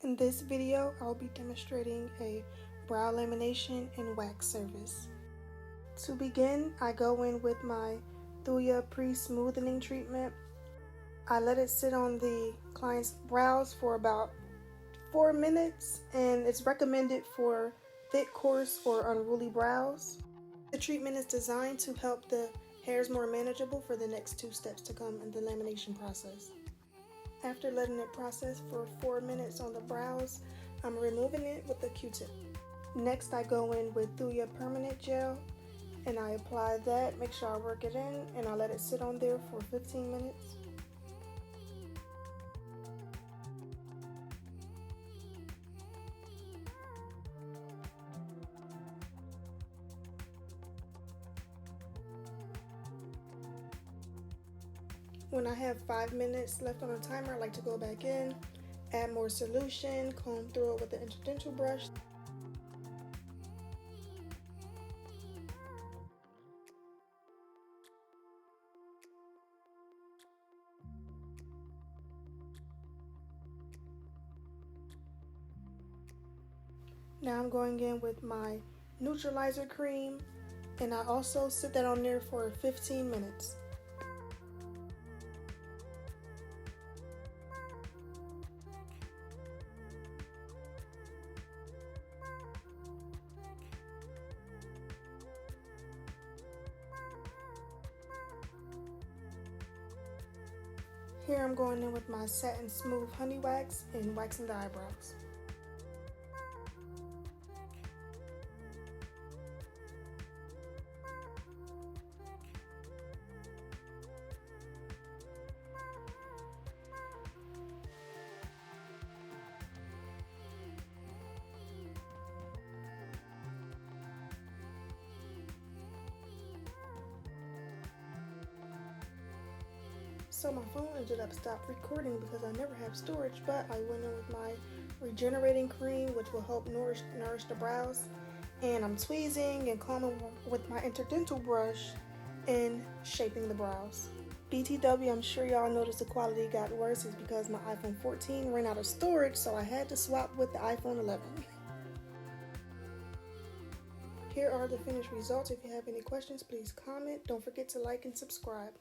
In this video, I'll be demonstrating a brow lamination and wax service. To begin, I go in with my Thuya pre-smoothing treatment. I let it sit on the client's brows for about 4 minutes, and it's recommended for thick, coarse, or unruly brows. The treatment is designed to help the hairs more manageable for the next 2 steps to come in the lamination process. After letting it process for 4 minutes on the brows, I'm removing it with a Q-tip. Next, I go in with Thuya permanent gel, and I apply that, make sure I work it in, and I let it sit on there for 15 minutes. When I have 5 minutes left on the timer, I like to go back in, add more solution, comb through it with the interdental brush. Now I'm going in with my neutralizer cream, and I also sit that on there for 15 minutes. Here I'm going in with my satin smooth honey wax and waxing the eyebrows. So my phone ended up stopped recording because I never have storage, but I went in with my regenerating cream, which will help nourish the brows. And I'm tweezing and combing with my interdental brush and shaping the brows. BTW, I'm sure y'all noticed the quality got worse. It's because my iPhone 14 ran out of storage, so I had to swap with the iPhone 11. Here are the finished results. If you have any questions, please comment. Don't forget to like and subscribe.